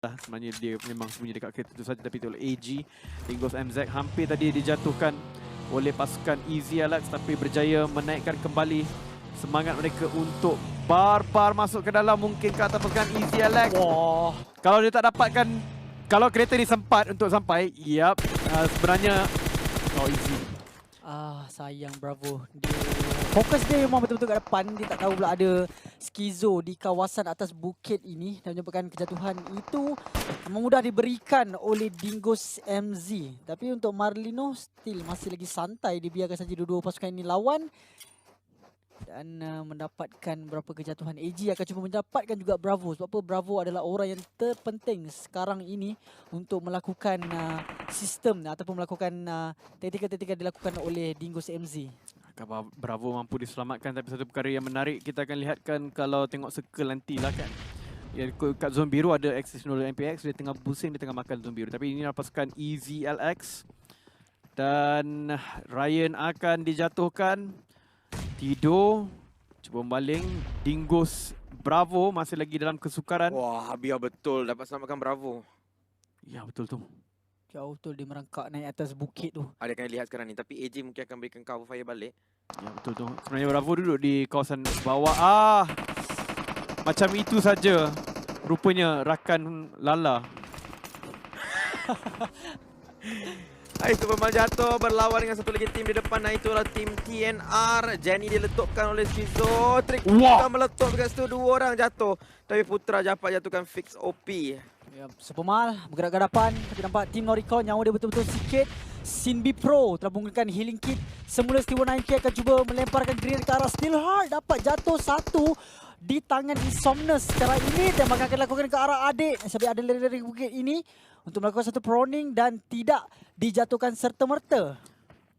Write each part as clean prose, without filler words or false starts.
lah. Sebenarnya dia memang sembunyi dekat kereta itu saja, tapi itu oleh AG. Dingos MZ hampir tadi dijatuhkan oleh pasukan Easy Alex, tapi berjaya menaikkan kembali semangat mereka untuk barbar masuk ke dalam. Mungkin ke atas pasukan Easy Alex. Wah. Kalau dia tak dapatkan, kalau kereta ni sempat untuk sampai, sebenarnya Easy. Sayang Bravo. Fokus dia memang betul-betul kat depan. Dia tak tahu pula ada skizo di kawasan atas bukit ini dan menyebabkan kejatuhan itu mudah diberikan oleh Dingos MZ. Tapi untuk Marlino still masih lagi santai. Dibiarkan saja dua-dua pasukan ini lawan dan mendapatkan beberapa kejatuhan. AG akan cuba mendapatkan juga Bravo. Sebab apa? Bravo adalah orang yang terpenting sekarang ini untuk melakukan sistem ataupun melakukan taktikal-taktikal dilakukan oleh Dingos MZ. Bravo mampu diselamatkan, tapi satu perkara yang menarik kita akan lihatkan kalau tengok circle nantilah kan. Ya, kat zon biru ada Axis 0 MPX, dia tengah pusing, dia tengah makan zon biru. Tapi ini pasukan EZLX dan Ryan akan dijatuhkan. Tidur, cuba membaling. Dingos Bravo masih lagi dalam kesukaran. Wah, biar betul dapat selamatkan Bravo. Ya, betul tu. Jauh betul dia merangkak naik atas bukit tu. Ada kena lihat sekarang ni, tapi AJ mungkin akan berikan cover fire balik. Ya, betul tu. Sebenarnya Bravo duduk di kawasan bawah. Macam itu saja. Rupanya rakan Lala. Itu memang jatuh berlawan dengan satu lagi tim di depan. Nah, itulah tim TNR. Jenny diletupkan oleh Skizo. Trik kita meletup dekat situ. Dua orang jatuh. Tapi Putra dapat jatuhkan fix OP. Ya, Supermal bergerak ke hadapan. Tapi nampak tim Noricon nyawa dia betul-betul sikit. Sinbi Pro telah menggunakan healing kit. Semula Steve 9K akan cuba melemparkan grenade ke arah Steelheart. Dapat jatuh satu di tangan Insomnus. Secara ini tembakan akan dilakukan ke arah adik. Sebab ada dari bukit ini untuk melakukan satu proning dan tidak dijatuhkan serta-merta.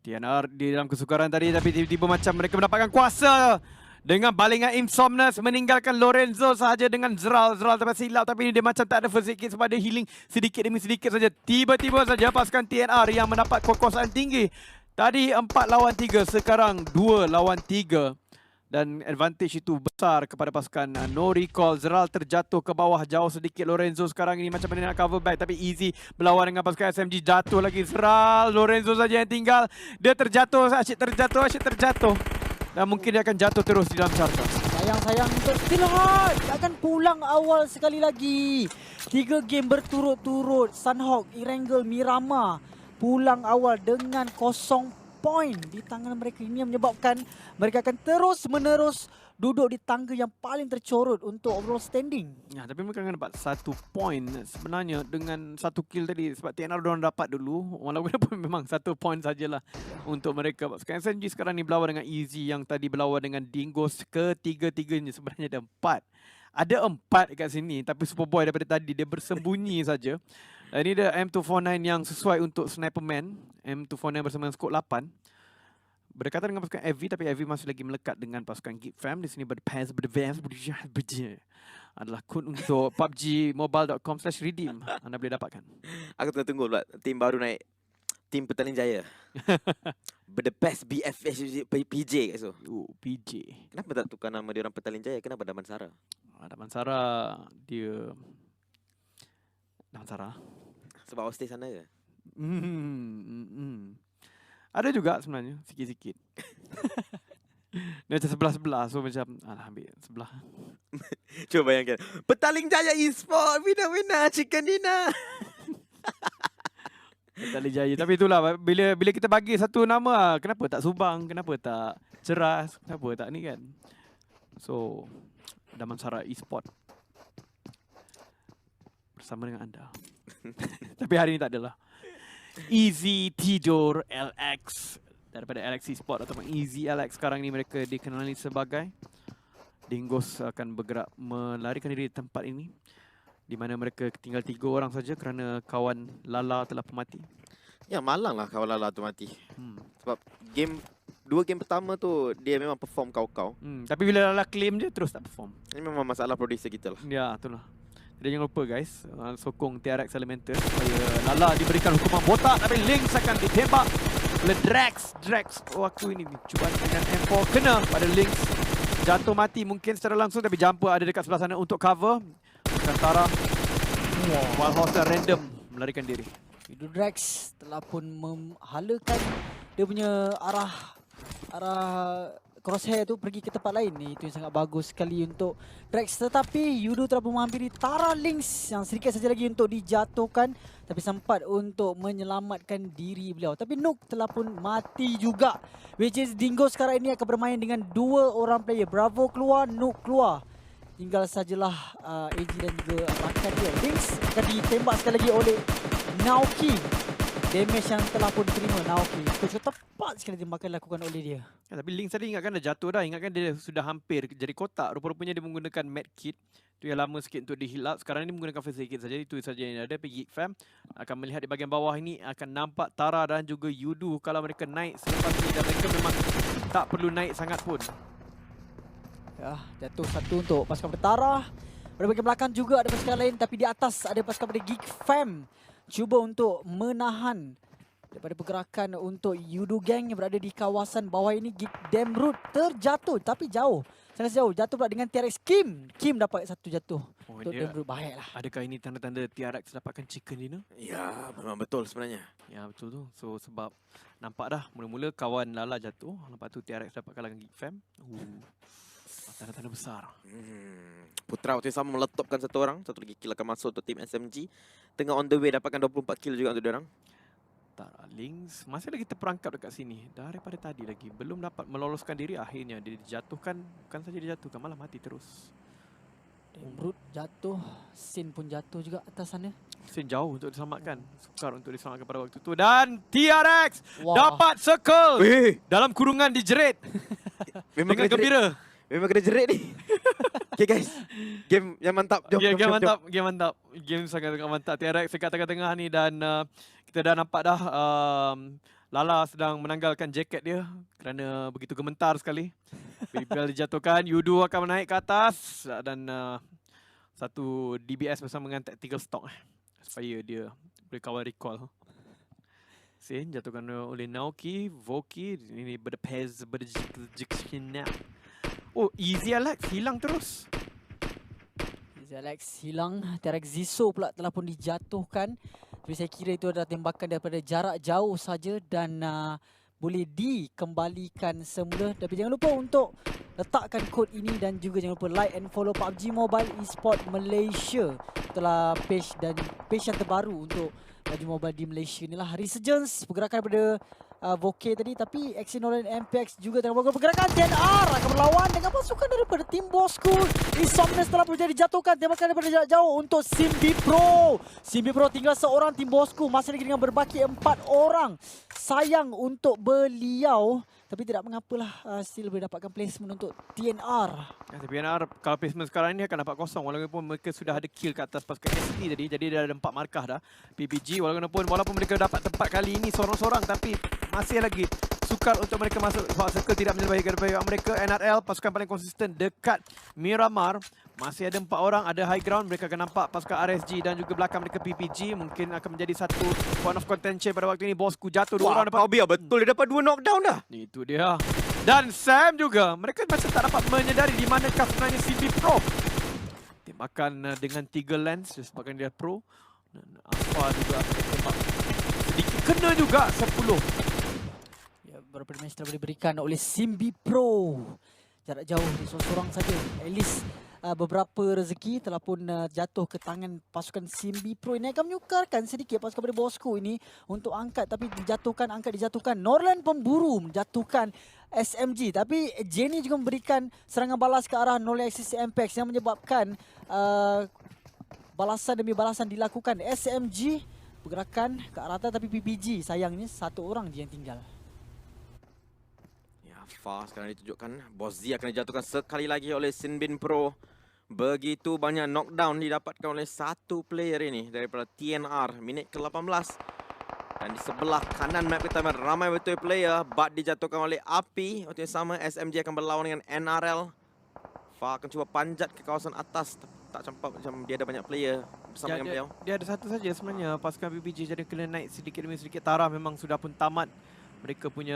TNR di dalam kesukaran tadi, tapi tiba-tiba macam mereka mendapatkan kuasa dengan balingan Insomnus, meninggalkan Lorenzo sahaja dengan Zral dapat silap, tapi ini dia macam tak ada first aid kit sebab dia healing sedikit demi sedikit saja. Tiba-tiba saja pasukan TNR yang mendapat kekuasaan tinggi. Tadi 4 lawan 3, sekarang 2 lawan 3. Dan advantage itu besar kepada pasukan No Recall. Zeral terjatuh ke bawah jauh sedikit. Lorenzo sekarang ini macam mana nak cover back, tapi Easy berlawan dengan pasukan SMG. Jatuh lagi Zeral. Lorenzo saja yang tinggal. Dia terjatuh, asyik terjatuh. Dan mungkin dia akan jatuh terus di dalam carta. Sayang untuk Steelheart. Akan pulang awal sekali lagi. 3 game berturut-turut. Sunhawk, Erangel, Mirama pulang awal dengan 0 poin di tangan mereka. Ini yang menyebabkan mereka akan terus-menerus duduk di tangga yang paling tercorot untuk overall standing. Ya, tapi mereka akan dapat 1 poin sebenarnya dengan 1 kill tadi. Sebab TNR diorang dapat dulu. Walaupun memang 1 poin sajalah untuk mereka. Sekarang SMG sekarang ni berlawan dengan Easy yang tadi berlawan dengan Dingos. Ketiga-tiganya sebenarnya ada 4. Ada 4 kat sini, tapi Superboy daripada tadi dia bersembunyi saja. Dan ini ada M249 yang sesuai untuk Sniperman. M249 bersama dengan Scope 8. Berdekatan dengan pasukan AV, tapi AV masih lagi melekat dengan pasukan Geek Fam. Di sini berdepends adalah kod untuk PUBGMobile.com/redeem. Anda boleh dapatkan. Aku tengah tunggu pula tim baru naik. Tim Petaling Jaya. The best BFS PJ kat situ. PJ. Kenapa tak tukar nama dia orang Petaling Jaya? Kenapa Damansara? Damansara dia... Damansara? Sebab awak stay sana ke? Ada juga sebenarnya, sikit-sikit. Dia macam sebelah-sebelah, so macam ambil sebelah. Cuba bayangkan. Petaling Jaya Esport, winner chicken dinner. Petaling Jaya. Tapi itulah, bila kita bagi satu nama, kenapa tak Subang, kenapa tak Ceras, kenapa tak ni kan. So, Damansara Esport bersama dengan anda. Tapi hari ni tak adalah. Easy Tidur LX daripada LX Esport ataupun Easy LX sekarang ni mereka dikenali sebagai. Dingos akan bergerak melarikan diri di tempat ini, di mana mereka tinggal 3 orang saja kerana kawan Lala telah mati. Ya, malang lah kawan Lala tu mati. Sebab 2 game pertama tu dia memang perform kau-kau. Tapi bila Lala claim je terus tak perform. Ini memang masalah producer kita lah. Ya, itulah. Jadi jangan lupa guys, sokong TRX Elemental supaya Lala diberikan hukuman botak, tapi Lynx akan ditembak oleh Drax. Waktu ini cubaan dengan M4 kena pada Lynx. Jatuh mati mungkin secara langsung, tapi jumper ada dekat sebelah sana untuk cover. Nusantara Wild Horse dah random melarikan diri. Drax telah pun menghalakan dia punya arah crosshair tu pergi ke tempat lain. Itu yang sangat bagus sekali untuk Drax. Tetapi Yudo telah pun menghampiri Tara Lynx yang sedikit saja lagi untuk dijatuhkan. Tapi sempat untuk menyelamatkan diri beliau. Tapi Nook telah pun mati juga. Which is Dingo sekarang ini akan bermain dengan 2 orang player. Bravo keluar, Nook keluar. Tinggal sajalah AG dan juga makan dia. Lynx akan ditembak sekali lagi oleh Naoki. Damage yang telah pun diterima Naoki. Itu tepat sekali tembakan dilakukan oleh dia. Ya, tapi Link tadi ingatkan dah jatuh dah. Ingatkan dia sudah hampir jadi kotak. Rupa-rupanya dia menggunakan medkit. Itu yang lama sikit untuk di-heal up. Sekarang ni menggunakan first aid kit saja. Itu saja yang ada. Pergi Fam akan melihat di bahagian bawah ini. Akan nampak Tara dan juga Yudu. Kalau mereka naik selepas ini. Dan mereka memang tak perlu naik sangat pun. Ya, jatuh satu untuk pasukan Tara. Pada bahagian belakang juga ada pasukan lain. Tapi di atas ada pasukan pada Geek Fam. Cuba untuk menahan daripada pergerakan untuk Yudu Gang yang berada di kawasan bawah ini. Geek Damroot terjatuh tapi jauh. Sangat jauh. Jatuh pula dengan TRX Kim. Kim dapat satu jatuh. Untuk Damroot baiklah. Adakah ini tanda-tanda TRX dapatkan chicken dinner? Ya, memang betul sebenarnya. Ya, betul tu. So, sebab nampak dah mula-mula kawan Lala jatuh. Lepas tu TRX dapat kalahkan Geek Fam. Tanda-tanda besar. Putra waktu yang sama meletupkan satu orang. Satu lagi kill akan masuk untuk tim SMG. Tengah on the way dapatkan 24 kill juga untuk diorang. Tara Lynx masih lagi terperangkap dekat sini. Daripada tadi lagi. Belum dapat meloloskan diri. Akhirnya dia dijatuhkan. Bukan saja dijatuhkan, malah mati terus. Damroot jatuh. Sin pun jatuh juga atas sana. Sin jauh untuk diselamatkan. Sukar untuk diselamatkan pada waktu itu. Dan TRX dapat circle. Dalam kurungan dijerit. Memang dengan gembira. Memang kena jerit ni. Okay guys. Game yang mantap. Jom, Game jom, mantap. jom. Game mantap. Game sangat mantap. TRX dekat tengah-tengah ni. Dan kita dah nampak dah Lala sedang menanggalkan jaket dia. Kerana begitu gementar sekali. Bila dijatuhkan. Yudu akan menaik ke atas. Dan satu DBS bersama dengan tactical stock. Supaya dia boleh kawal recall. Sin jatuhkan oleh Naoki. Voki. Ini berdepez. Berdejikina. Oh, Easy Alex hilang terus. Easy Alex hilang. TRX Ziso pula telah pun dijatuhkan. Tapi saya kira itu adalah tembakan daripada jarak jauh saja dan boleh dikembalikan semula. Tapi jangan lupa untuk letakkan kod ini dan juga jangan lupa like and follow PUBG Mobile Esport Malaysia. Itulah page yang terbaru untuk PUBG Mobile di Malaysia. Inilah Resurgence, pergerakan daripada Voke tadi, tapi Action Nolan MPX juga tengah melakukan pergerakan. TNR akan berlawan dengan pasukan daripada tim Bosku. Insomnes telah pun dijatuhkan. Tembakan daripada jarak jauh untuk Simbi Pro. Simbi Pro tinggal seorang tim Bosku. Masih lagi dengan berbaki 4 orang. Sayang untuk beliau. Tapi tidak mengapalah, still boleh dapatkan placement untuk TNR. Ya, TNR kalau placement sekarang ni akan dapat kosong. Walaupun mereka sudah ada kill ke atas pasukan ST tadi. Jadi dia ada 4 markah dah. PPG walaupun mereka dapat tempat kali ini sorang-sorang. Tapi masih lagi sukar untuk mereka masuk Hot Circle. Tidak menyebabkan mereka. NRL pasukan paling konsisten dekat Miramar. Masih ada 4 orang, ada high ground. Mereka akan nampak pasukan RSG dan juga belakang mereka PPG. Mungkin akan menjadi satu point of contention pada waktu ini. Bosku jatuh 2 orang dapat. Biar betul dia dapat 2 knockdown dah. Itu dia. Dan Sam juga. Mereka masih tak dapat menyedari di manakah sebenarnya CB Pro. Tembakan dengan 3 lens disebabkan dia pro. Dan Alpha juga akan ditembak. Sedikit kena juga 10. Ya, beberapa damage telah diberikan oleh Simbi Pro. Jarak jauh seorang saja. At least beberapa rezeki telah pun jatuh ke tangan pasukan Simbi Pro. Ini akan menyukarkan sedikit pasukan dari Bosku ini untuk angkat, tapi dijatuhkan. Norland Pemburu menjatuhkan SMG, tapi Jenny juga memberikan serangan balas ke arah Norland Axis Ampex yang menyebabkan balasan demi balasan dilakukan. SMG pergerakan ke arah atas, tapi PPG sayangnya 1 orang je yang tinggal. Far sekarang ditunjukkan. Boss Z akan dijatuhkan sekali lagi oleh Sinbin Pro. Begitu banyak knockdown didapatkan oleh satu player ini daripada TNR. Minit ke-18. Dan di sebelah kanan map kita ramai betul player. But dijatuhkan oleh Api. Waktu yang sama SMG akan berlawan dengan NRL. Far akan cuba panjat ke kawasan atas. Tak campak macam dia ada banyak player bersama dengan beliau. Dia ada satu saja sebenarnya. Pasukan PPG jadi kena naik sedikit demi sedikit. Tara memang sudah pun tamat mereka punya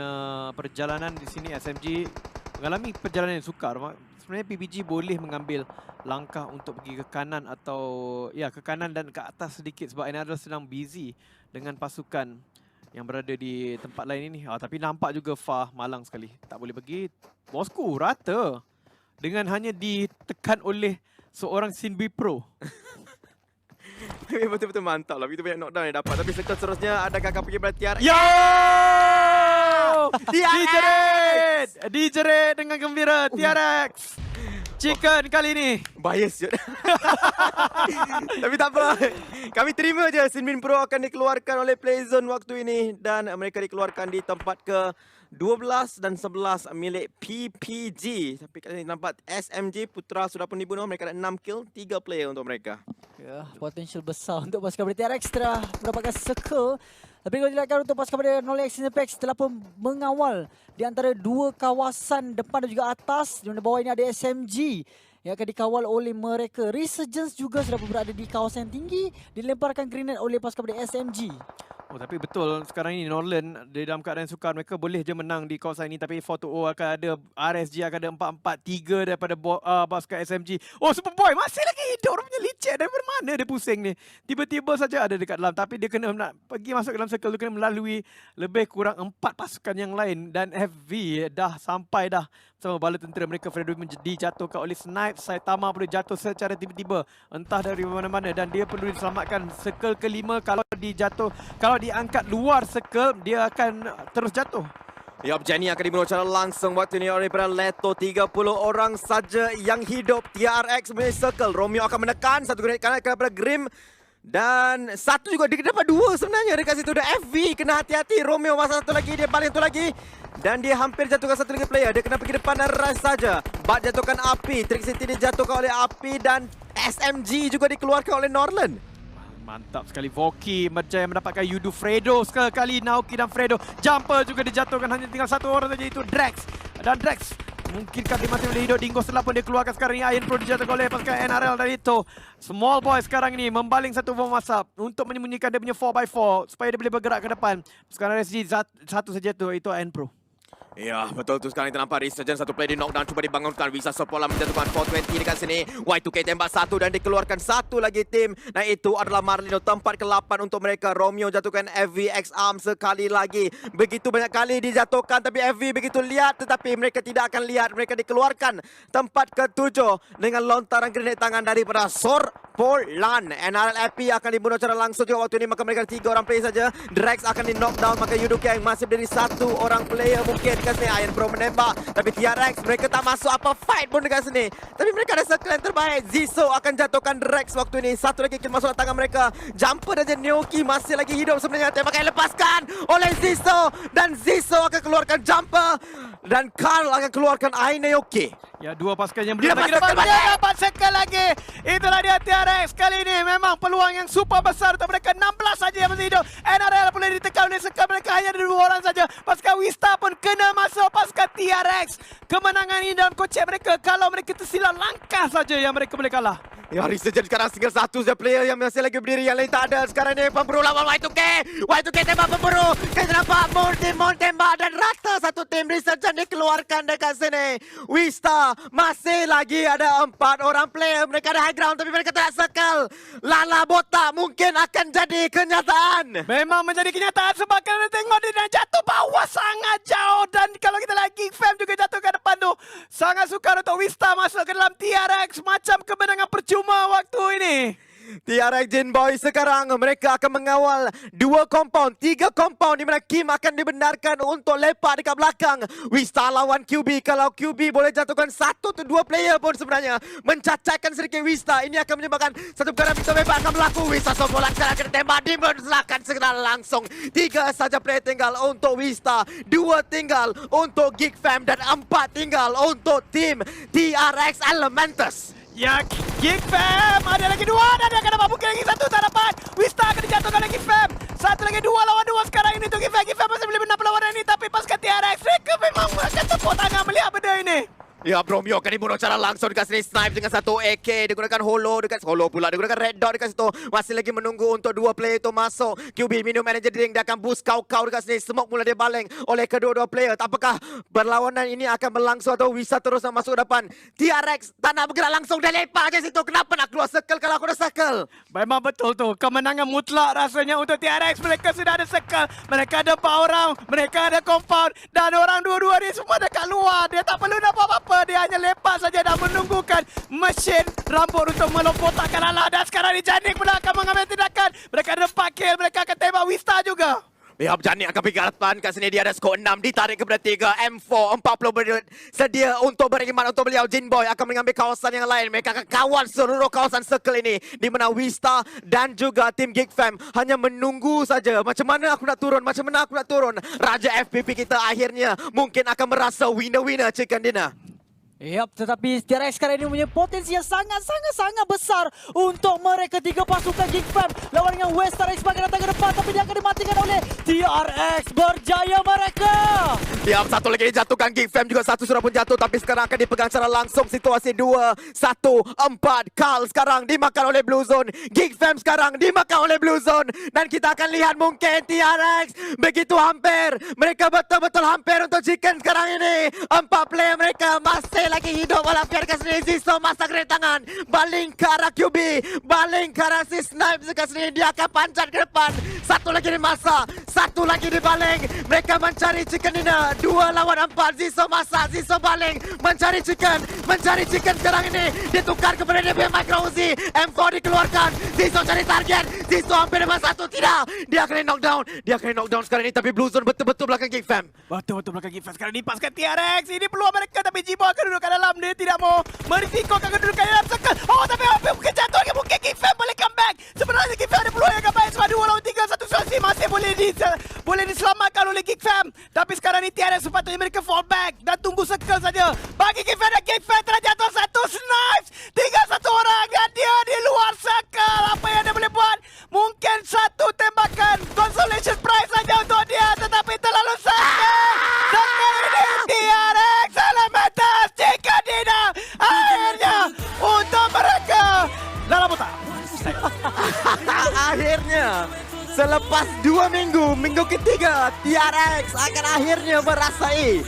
perjalanan di sini. SMG mengalami perjalanan yang sukar sebenarnya PBG boleh mengambil langkah untuk pergi ke kanan atau ya ke kanan dan ke atas sedikit sebab NRL sedang busy dengan pasukan yang berada di tempat lain ini. Tapi nampak juga Fah malang sekali. Tak boleh pergi. Bosku rata dengan hanya ditekan oleh seorang Sinbi Pro. Betul-betul mantap lah. Begitu banyak knockdown yang dapat. Tapi circle seterusnya adakah akan pergi pada TRX? Yo! Dijerit dengan gembira TRX. Chicken kali ini. Bias je. Tapi tak apa. Kami terima je Sinmin Pro akan dikeluarkan oleh Playzone waktu ini. Dan mereka dikeluarkan di tempat ke 12 dan 11 milik PPG. Tapi kali ini nampak SMG Putra sudah pun dibunuh. Mereka ada 6 kill, 3 player untuk mereka. Ya, potensial besar untuk pasukan dari TRX telah mendapatkan circle. Tapi kalau dilihatkan untuk pasukan dari Knowledge Impact telah pun mengawal di antara dua kawasan depan dan juga atas. Di mana bawah ini ada SMG yang akan dikawal oleh mereka. Resurgence juga sudah berada di kawasan tinggi. Dilemparkan grenade oleh pasukan dari SMG. Oh tapi betul sekarang ini Norland di dalam keadaan sukar, mereka boleh je menang di kawasan ini tapi 4-2 akan ada RSG akan ada 4-4-3 daripada pasukan SMG. Oh Superboy masih lagi hidup, orang punya licik daripada mana dia pusing ni. Tiba-tiba saja ada dekat dalam tapi dia kena nak pergi masuk dalam circle, dia kena melalui lebih kurang 4 pasukan yang lain dan FV dah sampai dah bersama bala tentera mereka. Fredo dijatuhkan oleh Snipe. Saitama pun jatuh secara tiba-tiba entah dari mana-mana dan dia perlu diselamatkan. Circle kelima kalau diangkat luar circle dia akan terus jatuh. Yup, Jenny akan dibunuh secara langsung waktu ini oleh para Leto. 30 orang saja yang hidup. TRX punya circle. Romeo akan menekan satu grenade kanan kepada Grim. Dan satu juga, dia dapat dua sebenarnya dekat situ. Ada FV, kena hati-hati. Romeo masa satu lagi, dia balik satu lagi. Dan dia hampir jatuhkan satu lagi player. Dia kena pergi depan dan rush saja. Bat jatuhkan Api. Trick City dijatuhkan oleh Api dan SMG juga dikeluarkan oleh Norland. Mantap sekali Voki berjaya mendapatkan Yudu. Fredo sekali Naoki dan Fredo. Jumper juga dijatuhkan, hanya tinggal satu orang saja itu Drex. Dan Drex mungkinkah dia masih boleh hidup. Dingo setelah pun dia keluarkan sekarang ini. Iron Pro dijatuhkan oleh pasukan NRL dari itu. Small Boy sekarang ini membaling satu bom asap untuk menyembunyikan dia punya 4x4 supaya dia boleh bergerak ke depan. Sekarang RSG satu saja tu, itu Iron Pro. Ya, betul tu sekarang kita nampak Resurgence satu play di knockdown cuba dibangunkan. Wisa Sopola menjatuhkan 420 dekat sini. Y2K tembak satu dan dikeluarkan satu lagi tim. Dan itu adalah Marlino, tempat ke-8 untuk mereka. Romeo jatuhkan FVX Arm sekali lagi. Begitu banyak kali dijatuhkan tapi FV begitu lihat tetapi mereka tidak akan lihat. Mereka dikeluarkan tempat ke-7 dengan lontaran grenade tangan daripada Sorpolan. NRL AP akan dibunuh secara langsung juga waktu ini, maka mereka 3 orang player saja. Drex akan di knockdown, maka Yudukeng masih berdiri 1 orang player mungkin dekat sini. Iron Pro menembak tapi TRX mereka tak masuk apa fight pun dekat sini. Tapi mereka ada circle yang terbaik. Ziso akan jatuhkan Drex waktu ini. Satu lagi kill masuk dalam tangan mereka. Jumper dan Neoki masih lagi hidup sebenarnya. Tembakan lepaskan oleh Ziso dan Ziso akan keluarkan Jumper dan Carl akan keluarkan Neoki. Ya, dua pasukan yang Dia belum lagi dapat dapat. circle Dia balik. dapat circle lagi. Itulah dia TRX kali ini. Memang peluang yang super besar untuk mereka. 16 saja yang masih hidup. NRL boleh ditekan oleh circle mereka. Hanya ada 2 orang saja. Pasukan Wista pun kena masuk. Pasukan TRX. Kemenangan ini dalam kocek mereka. Kalau mereka tersilap langkah saja yang mereka boleh kalah. Ya, Resurgence sekarang tinggal satu saja player yang masih lagi berdiri. Yang lain tak ada. Sekarang ni pemburu lawan Y2K. Y2K tembak pemburu. Kita nampak Mon tembak dan rata satu tim. Resurgence dikeluarkan dekat sini. Wista masih lagi ada 4 orang player. Mereka ada high ground tapi mereka tak circle. Lala botak mungkin akan jadi kenyataan. Memang menjadi kenyataan sebab kerana tengok dia dah jatuh bawah sangat jauh. Dan kalau kita lagi Fam juga jatuh ke depan tu. Sangat sukar untuk Wista masuk ke dalam TRX. Macam kemenangan percuma waktu ini. TRX Jin Boy sekarang mereka akan mengawal 2 compound, 3 compound di mana Kim akan dibenarkan untuk lepak dekat belakang. Wista lawan QB. Kalau QB boleh jatuhkan 1 atau 2 player pun sebenarnya mencacatkan sedikit Wista. Ini akan menyebabkan satu perkara pintu bebas akan berlaku. Wista Sobolan sekarang kena tembak, dimusnahkan sekarang langsung. 3 saja player tinggal untuk Wista, 2 tinggal untuk Geek Fam dan 4 tinggal untuk tim TRX Elementus. Ya, Geek Fam ada lagi 2 dan dia akan dapat mungkin lagi 1 tak dapat. Wista akan dijatuhkan lagi Fam. 1 lagi 2 lawan 2 sekarang ini untuk Geek Fam. Geek Fam masih boleh menang perlawanan ini tapi pasukan TRX mereka memang akan tepuk tangan melihat benda ini. Ya, Bromio akan dibunuh secara langsung dekat sini. Snipe dengan satu AK. Dia gunakan holo pula. Dia gunakan red dot dekat situ. Masih lagi menunggu untuk dua player itu masuk. QB minum energy drink. Dia akan boost kau-kau dekat sini. Smoke mula dia baling oleh kedua-dua player. Apakah berlawanan ini akan berlangsung atau bisa terus nak masuk depan? TRX tak nak bergerak langsung. Dia lepak ke situ. Kenapa nak keluar circle kalau aku dah circle? Memang betul tu. Kemenangan mutlak rasanya untuk TRX. Mereka sudah ada circle. Mereka ada power round. Mereka ada compound. Dan orang dua-dua ni semua dekat luar. Dia tak perlu nak buat apa-apa. Dia hanya lepas saja dan menunggukan mesin rambut untuk melompotakkan alah. Dan sekarang ni Janik pula akan mengambil tindakan. Mereka ada 4 kill. Mereka akan tembak Wista juga. Ya, Janik akan pergi ke depan. Kat sini dia ada skor 6. Ditarik kepada 3. M4 40 sedia untuk beriman untuk beliau. Jinboy akan mengambil kawasan yang lain. Mereka akan kawal seluruh kawasan circle ini. Di mana Wista dan juga tim Geek Fam hanya menunggu saja. Macam mana aku nak turun? Raja FPP kita akhirnya mungkin akan merasa winner-winner chicken dinner. Yap, tetapi TRX sekarang ini punya potensi yang sangat besar untuk mereka tiga pasukan Geek Fam lawan dengan West. TRX sebagai datang ke depan tapi dia akan dimatikan oleh TRX. Berjaya mereka. Ya, satu lagi dijatuhkan Geek Fam juga satu sudah pun jatuh tapi sekarang akan dipegang secara langsung situasi 2-1-4. Carl sekarang dimakan oleh Blue Zone. Geek Fam sekarang dimakan oleh Blue Zone dan kita akan lihat mungkin TRX begitu hampir. Mereka betul-betul hampir untuk chicken sekarang ini. 4 player mereka masih lagi hidup walaupun kat sini. Ziso masak dari tangan. Baling ke arah QB. Baling ke arah si Snipe dekat sini. Dia akan pancat ke depan. Satu lagi di masa. Satu lagi di baling. Mereka mencari chicken dinner. 2 lawan 4. Ziso masak. Ziso baling. Mencari chicken. Sekarang ini. Ditukar kepada DB Micro Uzi. M4 dikeluarkan. Ziso cari target. Ziso hampir dapat satu. Tidak. Dia akan knockdown sekarang ini. Tapi Blue Zone betul-betul belakang Geek Fam. Betul-betul belakang Geek Fam. Sekarang dipaskan TRX. Ini peluang mereka tapi Jibo akan duduk kat dalam. Dia tidak mau merisikokan kedudukan dalam circle. Oh, tapi hampir mungkin jatuh lagi. Mungkin Geek Fam boleh comeback. Sebenarnya Geek Fam ada peluang yang agak baik. Sebab 2 lawan 3. Satu situasi masih boleh diselamatkan oleh Geek Fam. Tapi sekarang ni TRX sepatutnya mereka fall back dan tunggu circle saja. Bagi Geek Fam dan Geek Fam telah jatuh satu Snipes. Tinggal satu orang dan dia di luar circle. Apa yang dia boleh buat? Mungkin satu tembakan consolation prize saja untuk dia. Tetapi terlalu sakit. Circle ini TRX Elemental Chicken Dinner. Akhirnya untuk mereka dalam otak. Akhirnya selepas 2 minggu ketiga TRX akan akhirnya merasai